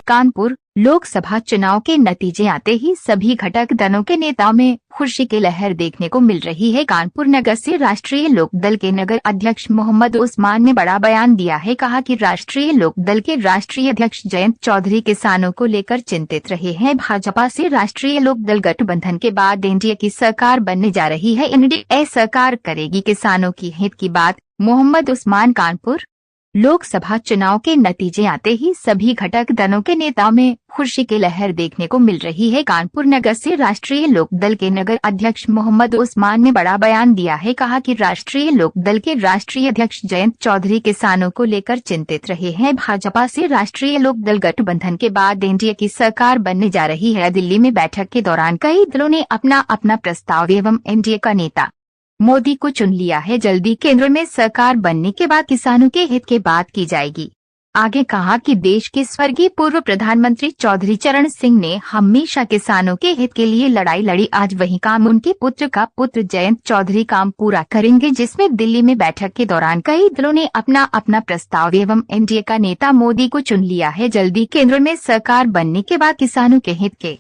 कानपुर लोकसभा चुनाव के नतीजे आते ही सभी घटक दलों के नेताओं में खुशी की लहर देखने को मिल रही है। कानपुर नगर से राष्ट्रीय लोकदल के नगर अध्यक्ष मोहम्मद उस्मान ने बड़ा बयान दिया है। कहा कि राष्ट्रीय लोकदल के राष्ट्रीय अध्यक्ष जयंत चौधरी किसानों को लेकर चिंतित रहे हैं। भाजपा से राष्ट्रीय लोकदल गठबंधन के बाद एनडीए की सरकार बनने जा रही है। एनडीए सरकार करेगी किसानों की हित की बात। मोहम्मद उस्मान कानपुर लोकसभा चुनाव के नतीजे आते ही सभी घटक दलों के नेताओं में खुशी की लहर देखने को मिल रही है। कानपुर नगर से राष्ट्रीय लोकदल के नगर अध्यक्ष मोहम्मद उस्मान ने बड़ा बयान दिया है। कहा कि राष्ट्रीय लोकदल के राष्ट्रीय अध्यक्ष जयंत चौधरी किसानों को लेकर चिंतित रहे हैं। भाजपा से राष्ट्रीय लोकदल गठबंधन के बाद एनडीए की सरकार बनने जा रही है। दिल्ली में बैठक के दौरान कई दलों ने अपना अपना प्रस्ताव एवं एनडीए का नेता मोदी को चुन लिया है। जल्दी केंद्र में सरकार बनने के बाद किसानों के हित की बात की जाएगी। आगे कहा कि देश के स्वर्गीय पूर्व प्रधानमंत्री चौधरी चरण सिंह ने हमेशा किसानों के हित के लिए लड़ाई लड़ी। आज वही काम उनके पुत्र का पुत्र जयंत चौधरी काम पूरा करेंगे। जिसमें दिल्ली में बैठक के दौरान कई दलों ने अपना अपना प्रस्ताव एवं एनडीए का नेता मोदी को चुन लिया है। जल्दी केंद्र में सरकार बनने के बाद किसानों के हित के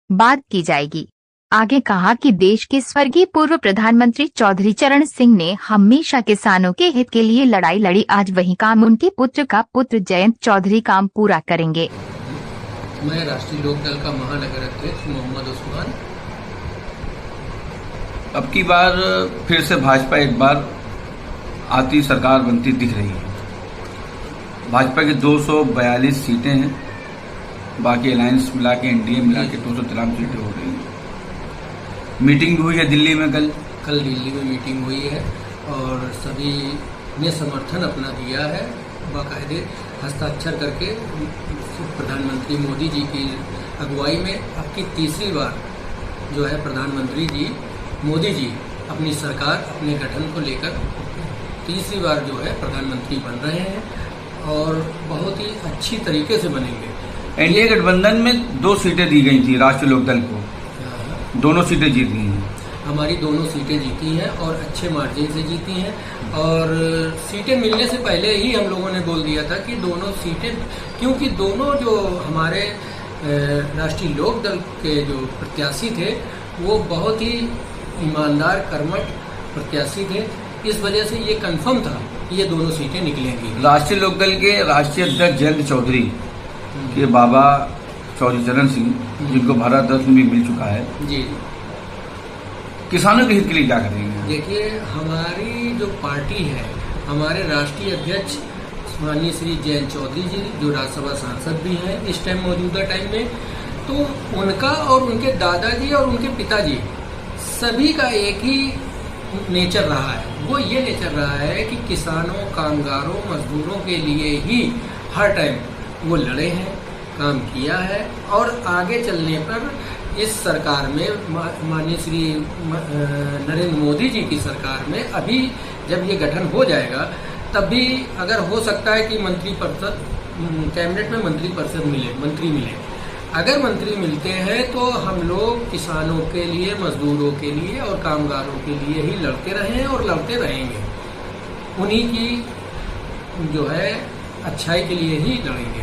बात की जाएगी। आगे कहा कि देश के स्वर्गीय पूर्व प्रधानमंत्री चौधरी चरण सिंह ने हमेशा किसानों के हित के लिए लड़ाई लड़ी। आज वही काम उनके पुत्र का पुत्र जयंत चौधरी काम पूरा करेंगे। मैं राष्ट्रीय लोकदल का महानगर अध्यक्ष मोहम्मद उस्मान। अब की बार फिर से भाजपा एक बार आती सरकार बनती दिख रही है। भाजपा की 242 सीटें हैं, बाकी अलायंस मिला के एनडीए मिला के 213 सीटें हो रही हैं। मीटिंग भी हुई है दिल्ली में। कल दिल्ली में मीटिंग हुई है और सभी ने समर्थन अपना दिया है। बाकायदे हस्ताक्षर करके प्रधानमंत्री मोदी जी की अगुवाई में अब की तीसरी बार जो है प्रधानमंत्री जी मोदी जी अपनी सरकार अपने गठन को लेकर तीसरी बार जो है प्रधानमंत्री बन रहे हैं और बहुत ही अच्छी तरीके से बनेंगे। एनडीए गठबंधन में 2 सीटें दी गई थी राष्ट्रीय लोकदल को, दोनों सीटें जीत गई हैं। हमारी दोनों सीटें जीती हैं और अच्छे मार्जिन से जीती हैं। और सीटें मिलने से पहले ही हम लोगों ने बोल दिया था कि दोनों सीटें, क्योंकि दोनों जो हमारे राष्ट्रीय लोकदल के जो प्रत्याशी थे वो बहुत ही ईमानदार कर्मठ प्रत्याशी थे। इस वजह से ये कंफर्म था कि ये दोनों सीटें निकलेंगी। राष्ट्रीय लोकदल के राष्ट्रीय अध्यक्ष जयंत चौधरी के बाबा चौधरी चरण सिंह, जिनको भारत रत्न भी मिल चुका है जी, किसानों के हित के लिए क्या करेंगे? देखिए, हमारी जो पार्टी है, हमारे राष्ट्रीय अध्यक्ष माननीय श्री जयंत चौधरी जी जो राज्यसभा सांसद भी हैं इस टाइम मौजूदा टाइम में, तो उनका और उनके दादाजी और उनके पिताजी सभी का एक ही नेचर रहा है। वो ये नेचर रहा है कि किसानों, कामगारों, मजदूरों के लिए ही हर टाइम वो लड़े हैं, काम किया है। और आगे चलने पर इस सरकार में माननीय श्री नरेंद्र मोदी जी की सरकार में अभी जब ये गठन हो जाएगा तब भी अगर हो सकता है कि मंत्री परिषद, कैबिनेट में मंत्री परिषद मिले, मंत्री मिले। अगर मंत्री मिलते हैं तो हम लोग किसानों के लिए, मजदूरों के लिए और कामगारों के लिए ही लड़ते रहे हैं और लड़ते रहेंगे। उन्हीं की जो है अच्छाई के लिए ही लड़ेंगे।